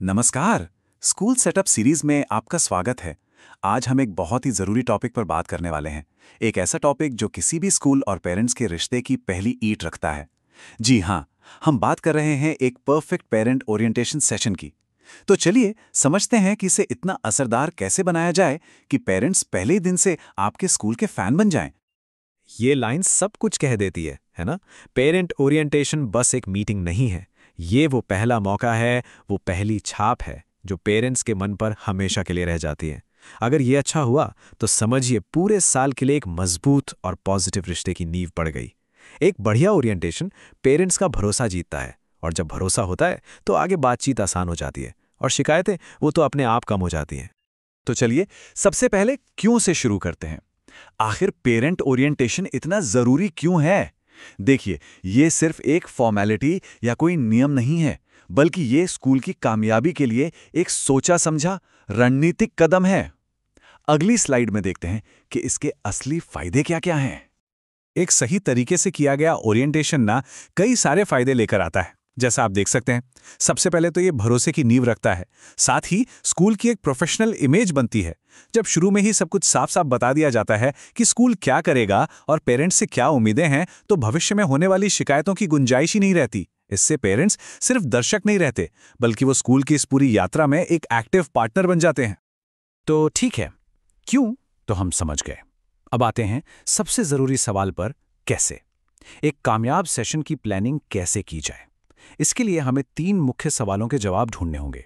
नमस्कार। School setup series में आपका स्वागत है। आज हम एक बहुत ही ज़रूरी टॉपिक पर बात करने वाले हैं। एक ऐसा टॉपिक जो किसी भी स्कूल और पेरेंट्स के रिश्ते की पहली ईंट रखता है। जी हाँ, हम बात कर रहे हैं एक परफेक्ट पेरेंट ओरिएंटेशन सेशन की। तो चलिए समझते हैं कि इसे इतना असरदार कैसे बनाया जाए कि पेरेंट्स पहले ही दिन से आपके स्कूल के फैन बन जाएं। ये लाइन सब कुछ कह देती है ना? पेरेंट ओरिएंटेशन बस एक मीटिंग नहीं है। ये वो पहला मौका है, वो पहली छाप है जो पेरेंट्स के मन पर हमेशा के लिए रह जाती है। अगर ये अच्छा हुआ तो समझिए पूरे साल के लिए एक मजबूत और पॉजिटिव रिश्ते की नींव पड़ गई। एक बढ़िया ओरिएंटेशन पेरेंट्स का भरोसा जीतता है, और जब भरोसा होता है तो आगे बातचीत आसान हो जाती है और शिकायतें वो तो अपने आप कम हो जाती हैं। तो चलिए सबसे पहले क्यों से शुरू करते हैं। आखिर पेरेंट ओरिएंटेशन इतना ज़रूरी क्यों है? देखिए, ये सिर्फ एक फॉर्मेलिटी या कोई नियम नहीं है, बल्कि ये स्कूल की कामयाबी के लिए एक सोचा समझा रणनीतिक कदम है। अगली स्लाइड में देखते हैं कि इसके असली फायदे क्या-क्या हैं। एक सही तरीके से किया गया ओरिएंटेशन ना कई सारे फायदे लेकर आता है, जैसा आप देख सकते हैं। सबसे पहले तो ये भरोसे की नींव रखता है, साथ ही स्कूल की एक प्रोफेशनल इमेज बनती है। जब शुरू में ही सब कुछ साफ साफ बता दिया जाता है कि स्कूल क्या करेगा और पेरेंट्स से क्या उम्मीदें हैं, तो भविष्य में होने वाली शिकायतों की गुंजाइश ही नहीं रहती। इससे पेरेंट्स सिर्फ दर्शक नहीं रहते, बल्कि वो स्कूल की इस पूरी यात्रा में एक एक्टिव पार्टनर बन जाते हैं। तो ठीक है, क्यों तो हम समझ गए। अब आते हैं सबसे ज़रूरी सवाल पर, कैसे। एक कामयाब सेशन की प्लानिंग कैसे की जाए। इसके लिए हमें 3 मुख्य सवालों के जवाब ढूंढने होंगे।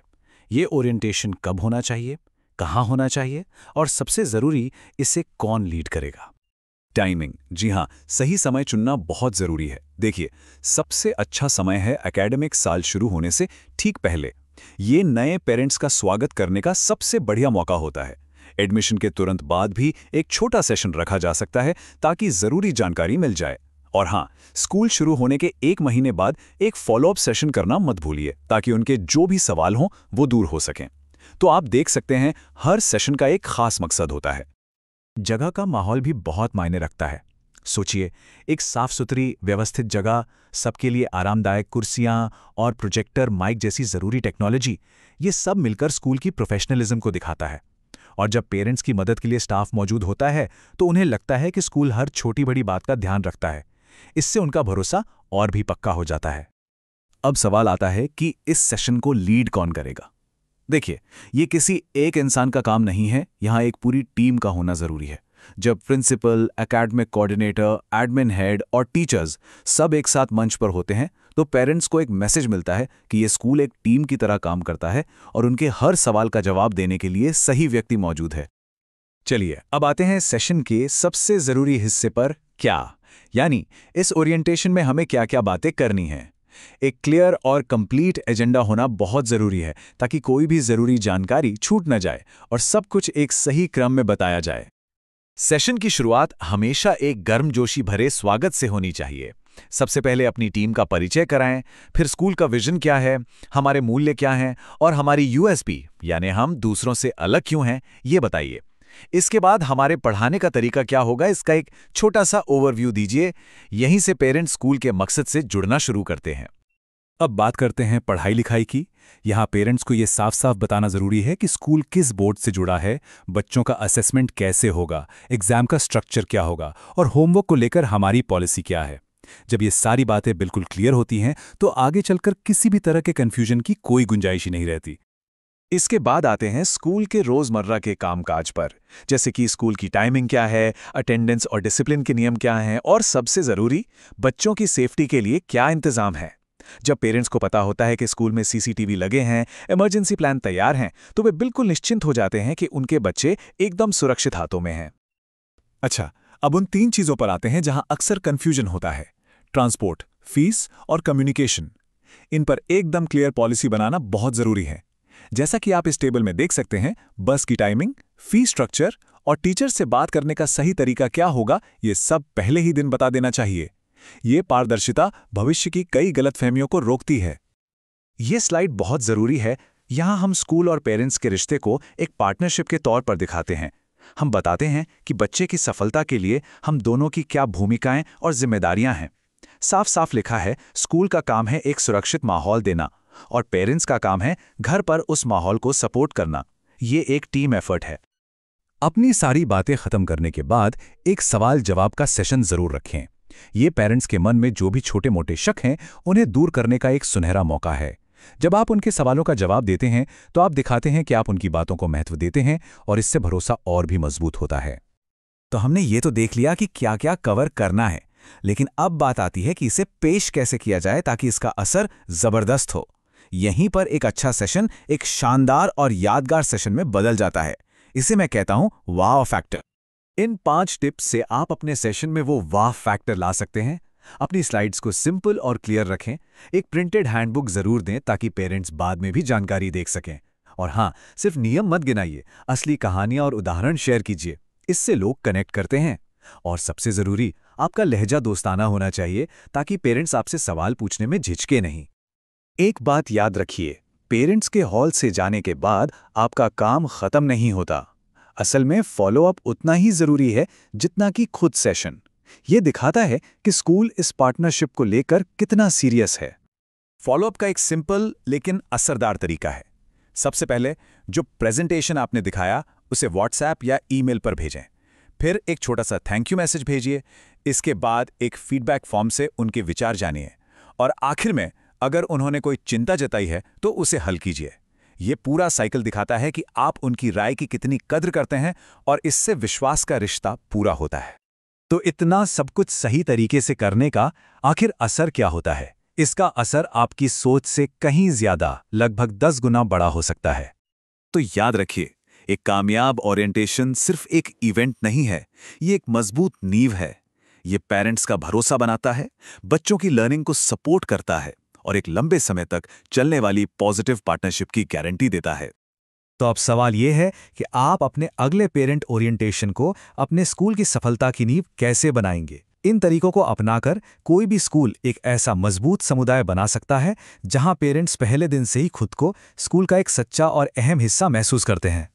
ये ओरिएंटेशन कब होना चाहिए, कहाँ होना चाहिए, और सबसे ज़रूरी, इसे कौन लीड करेगा। टाइमिंग, जी हाँ, सही समय चुनना बहुत ज़रूरी है। देखिए, सबसे अच्छा समय है एकेडमिक साल शुरू होने से ठीक पहले। ये नए पेरेंट्स का स्वागत करने का सबसे बढ़िया मौका होता है। एडमिशन के तुरंत बाद भी एक छोटा सेशन रखा जा सकता है ताकि ज़रूरी जानकारी मिल जाए। और हाँ, स्कूल शुरू होने के 1 महीने बाद एक फॉलोअप सेशन करना मत भूलिए, ताकि उनके जो भी सवाल हों वो दूर हो सकें। तो आप देख सकते हैं, हर सेशन का एक खास मकसद होता है। जगह का माहौल भी बहुत मायने रखता है। सोचिए, एक साफ सुथरी व्यवस्थित जगह, सबके लिए आरामदायक कुर्सियां और प्रोजेक्टर माइक जैसी ज़रूरी टेक्नोलॉजी, ये सब मिलकर स्कूल की प्रोफेशनलिज्म को दिखाता है। और जब पेरेंट्स की मदद के लिए स्टाफ मौजूद होता है तो उन्हें लगता है कि स्कूल हर छोटी बड़ी बात का ध्यान रखता है। इससे उनका भरोसा और भी पक्का हो जाता है। अब सवाल आता है कि इस सेशन को लीड कौन करेगा। देखिए, ये किसी एक इंसान का काम नहीं है, यहाँ एक पूरी टीम का होना जरूरी है। जब principal, academic coordinator, admin head और टीचर्स सब एक साथ मंच पर होते हैं, तो पेरेंट्स को एक मैसेज मिलता है कि ये स्कूल एक टीम की तरह काम करता है और उनके हर सवाल का जवाब देने के लिए सही व्यक्ति मौजूद है। चलिए, अब आते हैं सेशन के सबसे जरूरी हिस्से पर, क्या, यानी इस ओरिएंटेशन में हमें क्या क्या बातें करनी हैं। एक क्लियर और कंप्लीट एजेंडा होना बहुत जरूरी है, ताकि कोई भी जरूरी जानकारी छूट न जाए और सब कुछ एक सही क्रम में बताया जाए। सेशन की शुरुआत हमेशा एक गर्मजोशी भरे स्वागत से होनी चाहिए। सबसे पहले अपनी टीम का परिचय कराएं, फिर स्कूल का विजन क्या है, हमारे मूल्य क्या हैं और हमारी यूएसपी यानी हम दूसरों से अलग क्यों हैं, ये बताइए। इसके बाद हमारे पढ़ाने का तरीका क्या होगा, इसका एक छोटा सा ओवरव्यू दीजिए। यहीं से पेरेंट्स स्कूल के मकसद से जुड़ना शुरू करते हैं। अब बात करते हैं पढ़ाई लिखाई की। यहाँ पेरेंट्स को ये साफ साफ बताना जरूरी है कि स्कूल किस बोर्ड से जुड़ा है, बच्चों का असेसमेंट कैसे होगा, एग्जाम का स्ट्रक्चर क्या होगा और होमवर्क को लेकर हमारी पॉलिसी क्या है। जब ये सारी बातें बिल्कुल क्लियर होती हैं तो आगे चलकर किसी भी तरह के कन्फ्यूजन की कोई गुंजाइश ही नहीं रहती। इसके बाद आते हैं स्कूल के रोजमर्रा के कामकाज पर, जैसे कि स्कूल की टाइमिंग क्या है, अटेंडेंस और डिसिप्लिन के नियम क्या हैं, और सबसे जरूरी, बच्चों की सेफ्टी के लिए क्या इंतजाम है। जब पेरेंट्स को पता होता है कि स्कूल में सीसीटीवी लगे हैं, इमरजेंसी प्लान तैयार हैं, तो वे बिल्कुल निश्चिंत हो जाते हैं कि उनके बच्चे एकदम सुरक्षित हाथों में हैं। अच्छा, अब उन 3 चीजों पर आते हैं जहां अक्सर कंफ्यूजन होता है: ट्रांसपोर्ट, फीस और कम्युनिकेशन। इन पर एकदम क्लियर पॉलिसी बनाना बहुत जरूरी है। जैसा कि आप इस टेबल में देख सकते हैं, बस की टाइमिंग, फी स्ट्रक्चर और टीचर से बात करने का सही तरीका क्या होगा, ये सब पहले ही दिन बता देना चाहिए। ये पारदर्शिता भविष्य की कई गलतफहमियों को रोकती है। ये स्लाइड बहुत जरूरी है। यहाँ हम स्कूल और पेरेंट्स के रिश्ते को एक पार्टनरशिप के तौर पर दिखाते हैं। हम बताते हैं कि बच्चे की सफलता के लिए हम दोनों की क्या भूमिकाएं और जिम्मेदारियां हैं। साफ साफ लिखा है, स्कूल का काम है एक सुरक्षित माहौल देना और पेरेंट्स का काम है घर पर उस माहौल को सपोर्ट करना। ये एक टीम एफर्ट है। अपनी सारी बातें खत्म करने के बाद एक सवाल जवाब का सेशन जरूर रखें। ये पेरेंट्स के मन में जो भी छोटे मोटे शक हैं उन्हें दूर करने का एक सुनहरा मौका है। जब आप उनके सवालों का जवाब देते हैं तो आप दिखाते हैं कि आप उनकी बातों को महत्व देते हैं और इससे भरोसा और भी मजबूत होता है। तो हमने ये तो देख लिया कि क्या क्या कवर करना है, लेकिन अब बात आती है कि इसे पेश कैसे किया जाए ताकि इसका असर जबरदस्त हो। यहीं पर एक अच्छा सेशन एक शानदार और यादगार सेशन में बदल जाता है। इसे मैं कहता हूं वाव फैक्टर। इन 5 टिप्स से आप अपने सेशन में वो वाव फैक्टर ला सकते हैं। अपनी स्लाइड्स को सिंपल और क्लियर रखें। एक प्रिंटेड हैंडबुक जरूर दें ताकि पेरेंट्स बाद में भी जानकारी देख सकें। और हाँ, सिर्फ नियम मत गिनाइए, असली कहानियां और उदाहरण शेयर कीजिए। इससे लोग कनेक्ट करते हैं। और सबसे जरूरी, आपका लहजा दोस्ताना होना चाहिए ताकि पेरेंट्स आपसे सवाल पूछने में झिझके नहीं। एक बात याद रखिए, पेरेंट्स के हॉल से जाने के बाद आपका काम खत्म नहीं होता। असल में फॉलोअप उतना ही जरूरी है जितना कि खुद सेशन। ये दिखाता है कि स्कूल इस पार्टनरशिप को लेकर कितना सीरियस है। फॉलोअप का एक सिंपल लेकिन असरदार तरीका है। सबसे पहले जो प्रेजेंटेशन आपने दिखाया उसे व्हाट्सएप या ईमेल पर भेजें। फिर एक छोटा सा थैंक यू मैसेज भेजिए। इसके बाद एक फीडबैक फॉर्म से उनके विचार जानिए। और आखिर में अगर उन्होंने कोई चिंता जताई है तो उसे हल कीजिए। ये पूरा साइकिल दिखाता है कि आप उनकी राय की कितनी कद्र करते हैं और इससे विश्वास का रिश्ता पूरा होता है। तो इतना सब कुछ सही तरीके से करने का आखिर असर क्या होता है? इसका असर आपकी सोच से कहीं ज्यादा, लगभग 10 गुना बड़ा हो सकता है। तो याद रखिए, एक कामयाब ओरिएंटेशन सिर्फ एक इवेंट नहीं है, ये एक मजबूत नींव है। ये पेरेंट्स का भरोसा बनाता है, बच्चों की लर्निंग को सपोर्ट करता है और एक लंबे समय तक चलने वाली पॉजिटिव पार्टनरशिप की गारंटी देता है। तो अब सवाल यह है कि आप अपने अगले पेरेंट ओरिएंटेशन को अपने स्कूल की सफलता की नींव कैसे बनाएंगे? इन तरीकों को अपनाकर कोई भी स्कूल एक ऐसा मजबूत समुदाय बना सकता है जहां पेरेंट्स पहले दिन से ही खुद को स्कूल का एक सच्चा और अहम हिस्सा महसूस करते हैं।